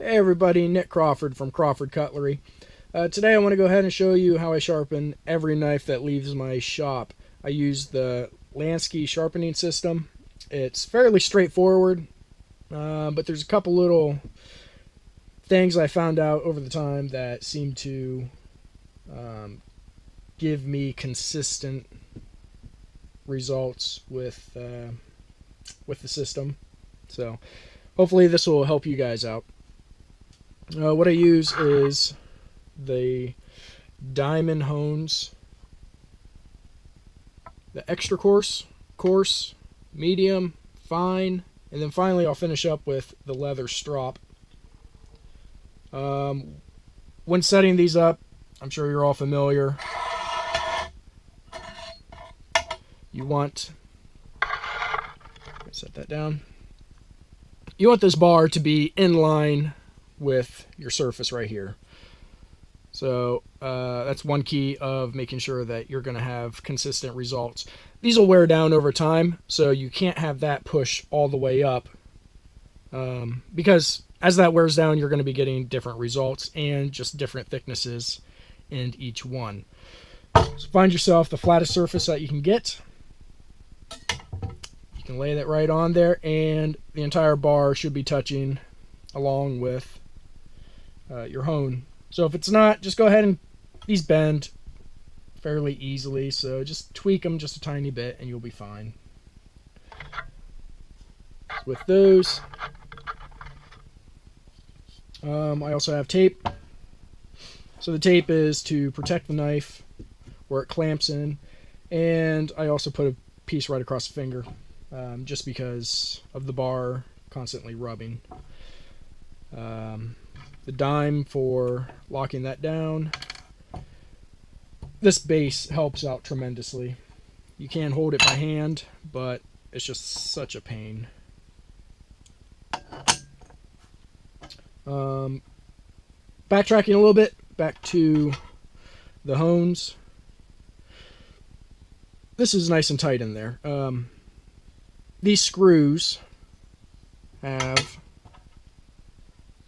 Hey everybody, Nick Crawford from Crawford Cutlery. Today I want to go ahead and show you how I sharpen every knife that leaves my shop. I use the Lansky Sharpening System. It's fairly straightforward, but there's a couple little things I found out over the time that seem to give me consistent results with the system. So hopefully this will help you guys out. What I use is the diamond hones, the extra coarse, coarse, medium, fine, and then finally I'll finish up with the leather strop. When setting these up, I'm sure you're all familiar. You want, set that down. You want this bar to be in line with your surface right here. So that's one key of making sure that you're going to have consistent results. These will wear down over time, so you can't have that push all the way up, because as that wears down, you're going to be getting different results and just different thicknesses in each one. So find yourself the flattest surface that you can get. You can lay that right on there, and the entire bar should be touching along with your hone. So if it's not, just go ahead and these bend fairly easily, so just tweak them just a tiny bit and you'll be fine. With those, I also have tape. So the tape is to protect the knife where it clamps in, and I also put a piece right across the finger, just because of the bar constantly rubbing. The dime for locking that down. This base helps out tremendously. You can hold it by hand, but it's just such a pain. Backtracking a little bit, back to the hones. This is nice and tight in there. These screws have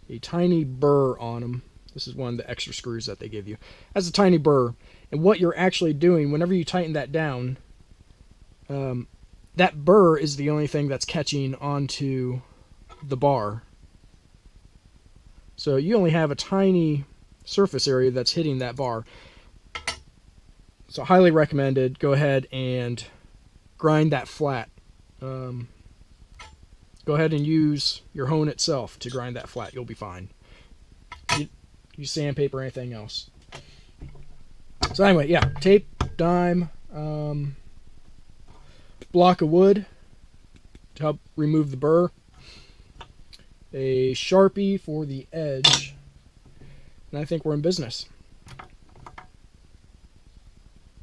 a tiny burr on them. This is one of the extra screws that they give you. It has a tiny burr. And what you're actually doing, whenever you tighten that down, that burr is the only thing that's catching onto the bar. So you only have a tiny surface area that's hitting that bar. So highly recommended, go ahead and grind that flat. Go ahead and use your hone itself to grind that flat. You'll be fine. Use sandpaper or anything else. So anyway, yeah, tape, dime, block of wood to help remove the burr, a Sharpie for the edge, and I think we're in business.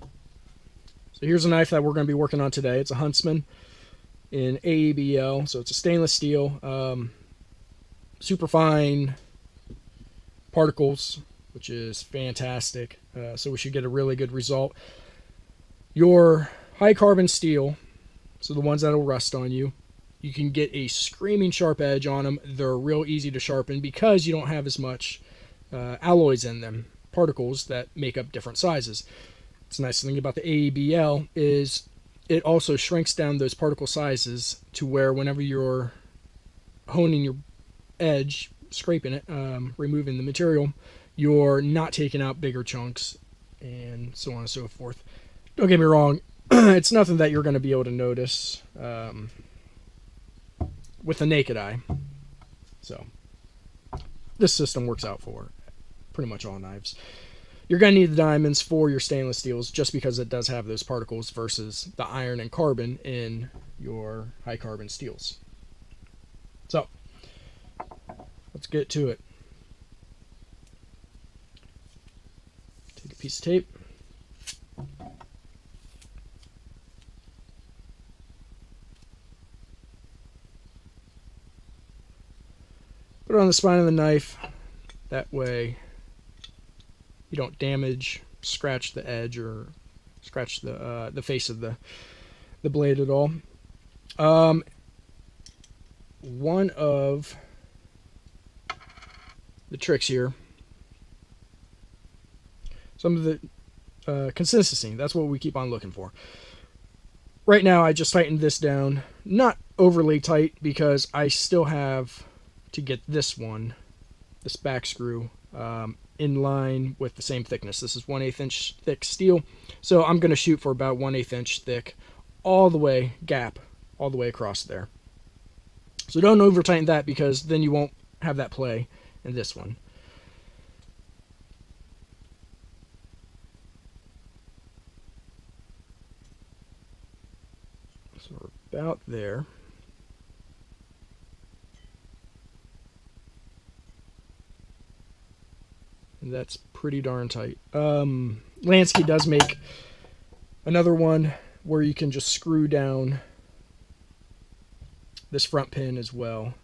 So here's a knife that we're going to be working on today. It's a Huntsman in AEBL, so it's a stainless steel, super fine particles, which is fantastic. So we should get a really good result. Your high carbon steel, so the ones that will rust on you, you can get a screaming sharp edge on them. They're real easy to sharpen because you don't have as much alloys in them, particles that make up different sizes. It's a nice thing about the AEBL is it also shrinks down those particle sizes to where whenever you're honing your edge, scraping it, removing the material, you're not taking out bigger chunks and so on and so forth. Don't get me wrong, it's nothing that you're going to be able to notice with the naked eye. So this system works out for pretty much all knives. You're going to need the diamonds for your stainless steels just because it does have those particles versus the iron and carbon in your high carbon steels. So, let's get to it. Take a piece of tape. Put it on the spine of the knife. That way you don't damage, scratch the edge, or scratch the face of the blade at all. One of the tricks here. Some of the consistency, that's what we keep on looking for. Right now I just tightened this down, not overly tight because I still have to get this back screw in line with the same thickness. This is 1/8 inch thick steel, so I'm going to shoot for about 1/8 inch thick all the way, gap all the way across there. So don't over tighten that because then you won't have that play in this one. So we're about there. And that's pretty darn tight. Lansky does make another one where you can just screw down this front pin as well,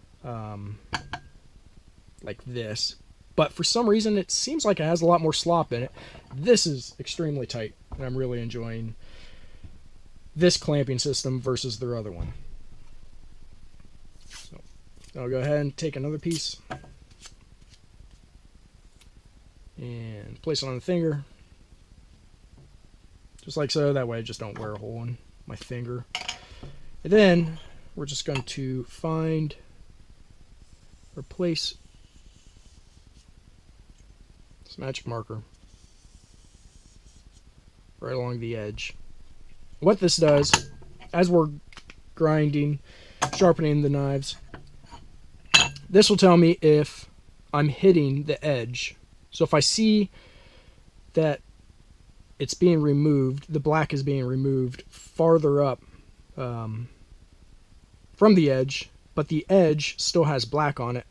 like this. But for some reason, it seems like it has a lot more slop in it. This is extremely tight, and I'm really enjoying this clamping system versus their other one. So I'll go ahead and take another piece and place it on the finger, just like so. That way I just don't wear a hole in my finger. And then we're just going to find or place this magic marker right along the edge. What this does, as we're grinding, sharpening the knives, this will tell me if I'm hitting the edge. So if I see that it's being removed, the black is being removed farther up from the edge, but the edge still has black on it,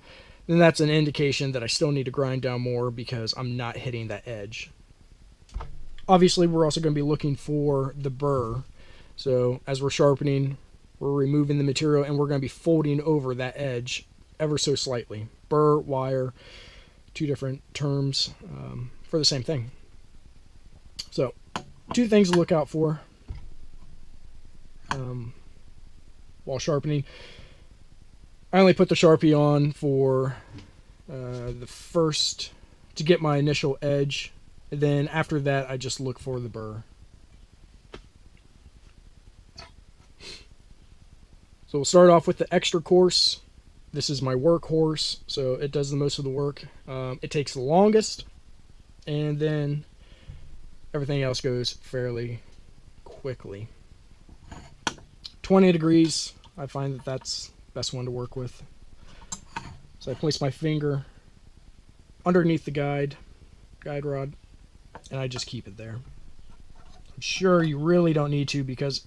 then that's an indication that I still need to grind down more because I'm not hitting that edge. Obviously, we're also going to be looking for the burr. So as we're sharpening, we're removing the material and we're going to be folding over that edge ever so slightly. Burr, wire, two different terms for the same thing. So, two things to look out for while sharpening. I only put the Sharpie on for the first, to get my initial edge. And then after that, I just look for the burr. So we'll start off with the extra coarse. This is my workhorse, so it does the most of the work. It takes the longest, and then everything else goes fairly quickly. 20 degrees, I find that that's the best one to work with. So I place my finger underneath the guide rod, and I just keep it there. I'm sure you really don't need to because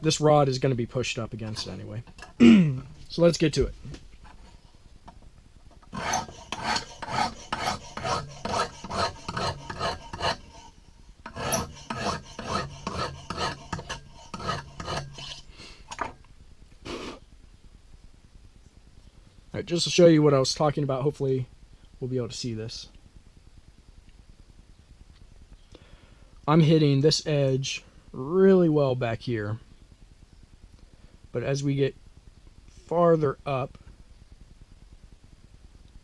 this rod is going to be pushed up against it anyway. So let's get to it. Alright, just to show you what I was talking about, hopefully we'll be able to see this. I'm hitting this edge really well back here, but as we get farther up,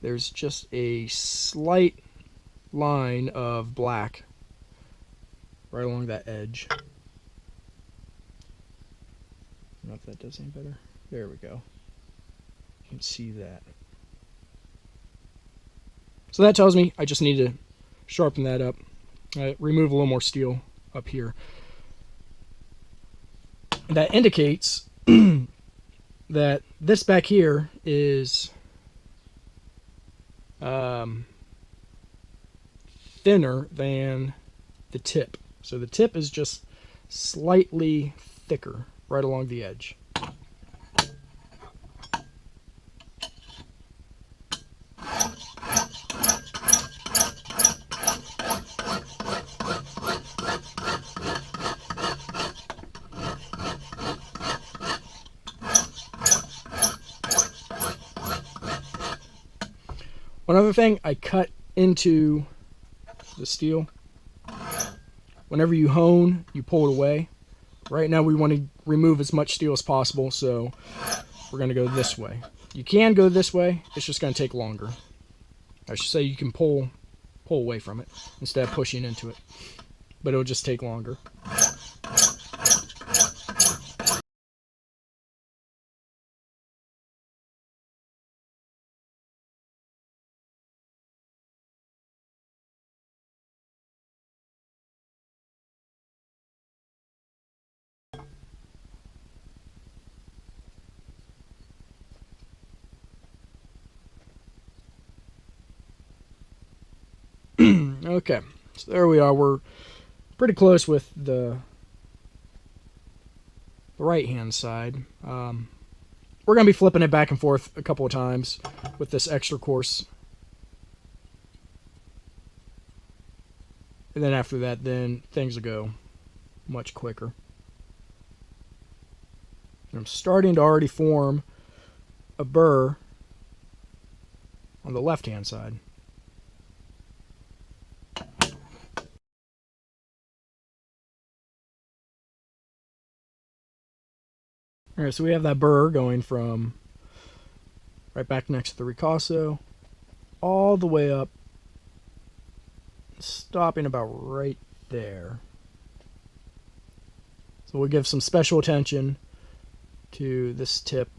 there's just a slight line of black right along that edge. I don't know if that does any better. There we go. You can see that. So that tells me I just need to sharpen that up. Remove a little more steel up here. And that indicates that this back here is thinner than the tip. So the tip is just slightly thicker right along the edge. One other thing, I cut into the steel. Whenever you hone, you pull it away. Right now we want to remove as much steel as possible, so we're going to go this way. You can go this way, it's just going to take longer. I should say you can pull away from it instead of pushing into it, but it'll just take longer. Okay, so there we are. We're pretty close with the right hand side. We're going to be flipping it back and forth a couple of times with this extra coarse. And then after that, then things will go much quicker. I'm starting to already form a burr on the left hand side. Alright, so we have that burr going from right back next to the ricasso all the way up, stopping about right there. So we'll give some special attention to this tip.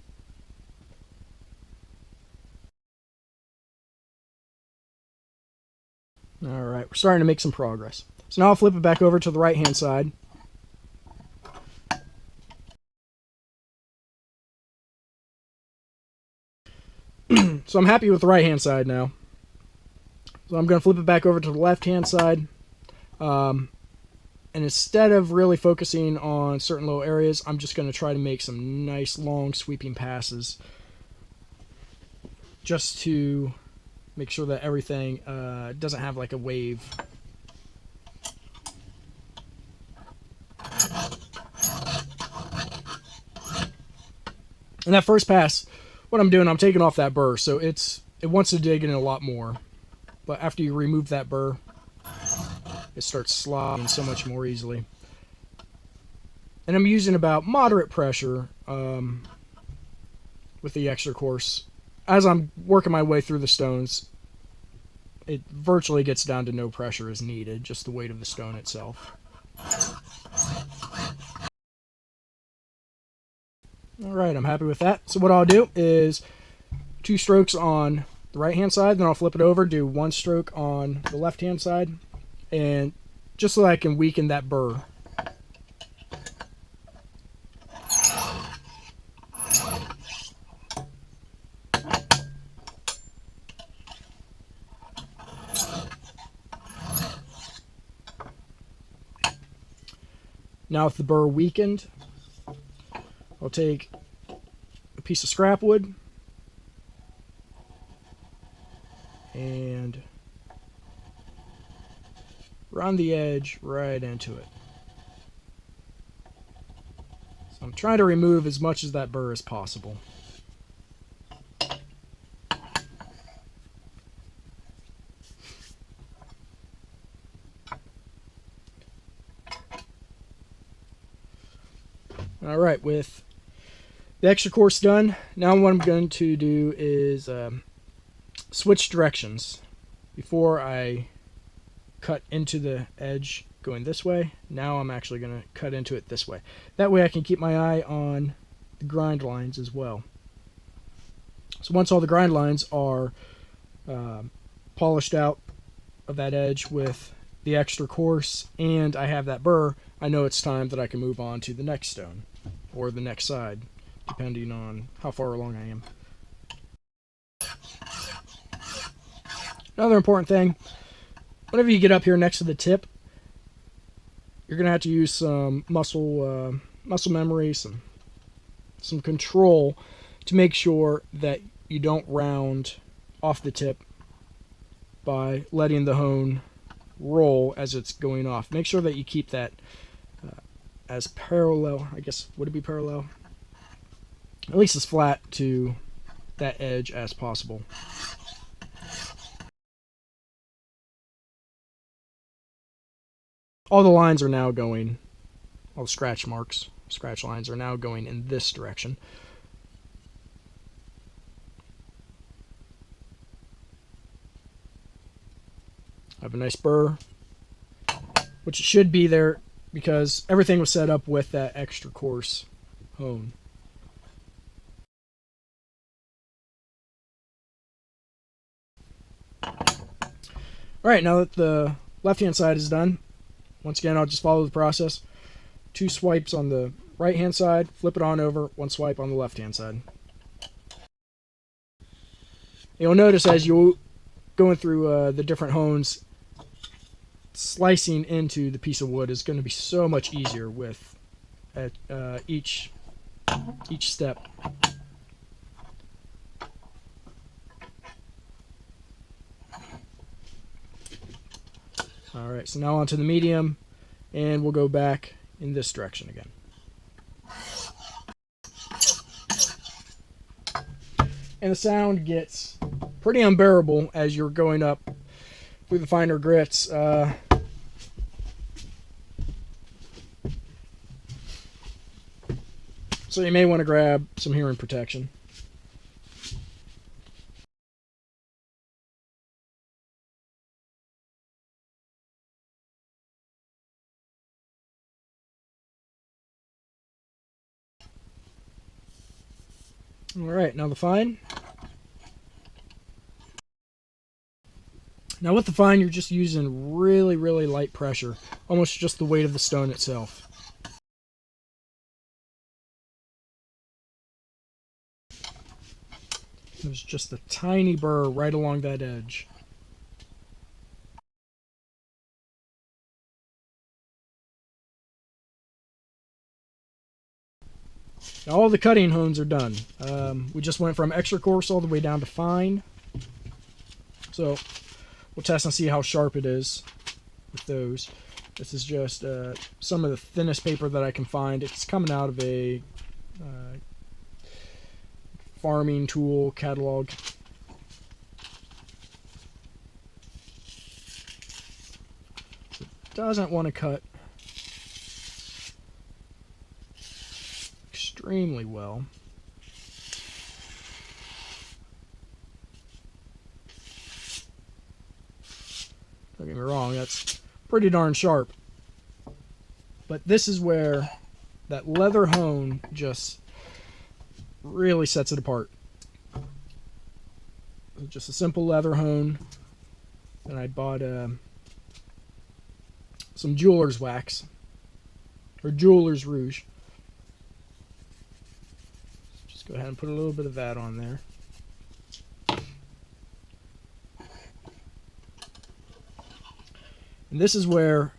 Alright, we're starting to make some progress. So now I'll flip it back over to the right hand side. So I'm happy with the right hand side now. So I'm going to flip it back over to the left hand side. And instead of really focusing on certain little areas, I'm just going to try to make some nice long sweeping passes, just to make sure that everything doesn't have like a wave. And that first pass, what I'm doing, I'm taking off that burr, so it wants to dig in a lot more. But after you remove that burr, it starts sliding so much more easily. And I'm using about moderate pressure with the extra coarse. As I'm working my way through the stones, it virtually gets down to no pressure is needed, just the weight of the stone itself. Alright, I'm happy with that. So what I'll do is 2 strokes on the right hand side, then I'll flip it over, do 1 stroke on the left hand side, and just so I can weaken that burr. Now with the burr weakened, I'll take a piece of scrap wood and run the edge right into it. So I'm trying to remove as much of that burr as possible. Alright, with the extra coarse done, now what I'm going to do is switch directions. Before I cut into the edge going this way, now I'm actually going to cut into it this way. That way I can keep my eye on the grind lines as well. So once all the grind lines are polished out of that edge with the extra coarse and I have that burr, I know it's time that I can move on to the next stone or the next side, depending on how far along I am. Another important thing, whenever you get up here next to the tip, you're going to have to use some muscle memory, some control to make sure that you don't round off the tip by letting the hone roll as it's going off. Make sure that you keep that as parallel, I guess, would it be parallel? At least as flat to that edge as possible. All the lines are now going, all the scratch lines are now going in this direction. I have a nice burr, which should be there because everything was set up with that extra coarse hone. Alright, now that the left-hand side is done, once again, I'll just follow the process. 2 swipes on the right-hand side, flip it on over, 1 swipe on the left-hand side. You'll notice as you're going through the different hones, slicing into the piece of wood is going to be so much easier with each step. Alright, so now onto the medium, and we'll go back in this direction again. And the sound gets pretty unbearable as you're going up through the finer grits. So you may want to grab some hearing protection. Alright, now the fine. Now with the fine, you're just using really, really light pressure. Almost just the weight of the stone itself. There's just a tiny burr right along that edge. Now all the cutting hones are done. We just went from extra coarse all the way down to fine. So we'll test and see how sharp it is with those. This is just some of the thinnest paper that I can find. It's coming out of a farming tool catalog. So it doesn't want to cut extremely well. Don't get me wrong, that's pretty darn sharp. But this is where that leather hone just really sets it apart. Just a simple leather hone. And I bought some jeweler's wax, or jeweler's rouge. Just go ahead and put a little bit of that on there. And this is where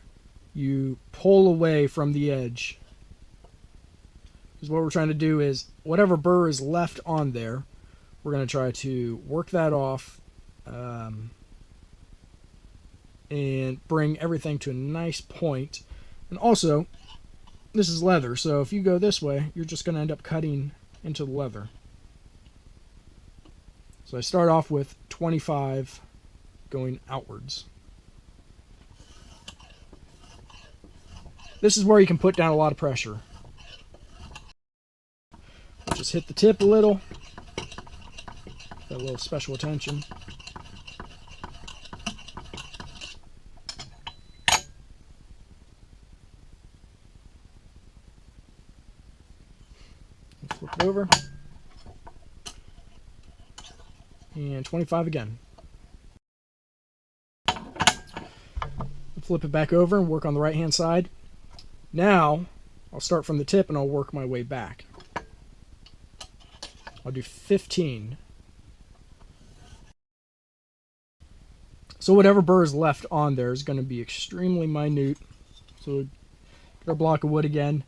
you pull away from the edge. Because what we're trying to do is, whatever burr is left on there, we're going to try to work that off and bring everything to a nice point. And also, this is leather, so if you go this way, you're just going to end up cutting into the leather. So I start off with 25 going outwards. This is where you can put down a lot of pressure. Just hit the tip a little. Got a little special attention. Flip it over. And 25 again. Flip it back over and work on the right hand side. Now, I'll start from the tip and I'll work my way back. I'll do 15. So whatever burr is left on there is going to be extremely minute. So get our block of wood again,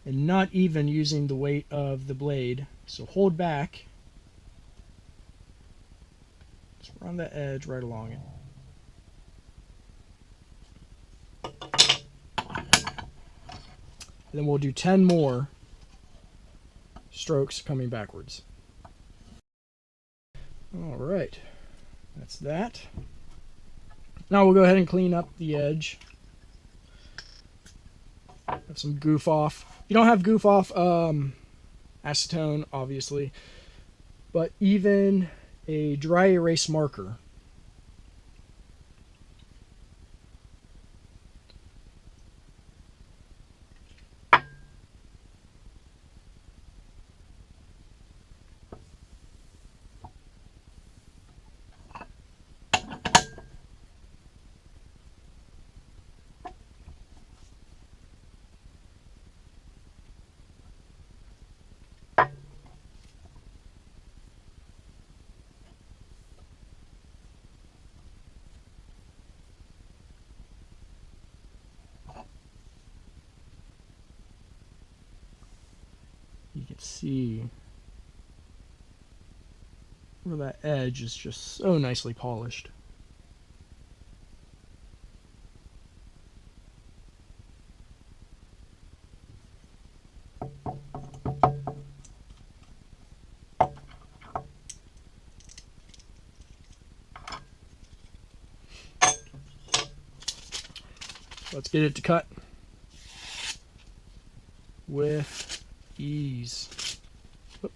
and not even using the weight of the blade. So hold back. Just run the edge right along it. And then we'll do 10 more strokes coming backwards. Alright, that's that. Now we'll go ahead and clean up the edge. Have some goof off. You don't have goof off acetone, obviously, but even a dry erase marker You can see where that edge is just so nicely polished. Let's get it to cut with ease. Oop.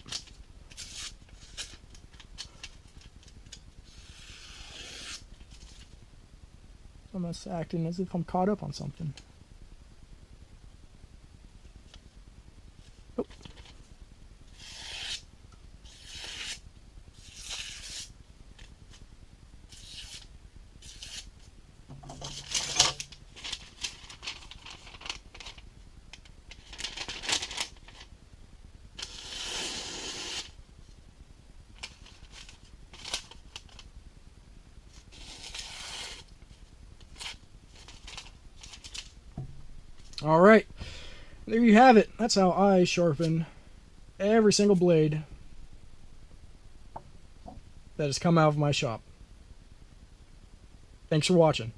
I'm almost acting as if I'm caught up on something. Oop. All right, there you have it. That's how I sharpen every single blade that has come out of my shop. Thanks for watching.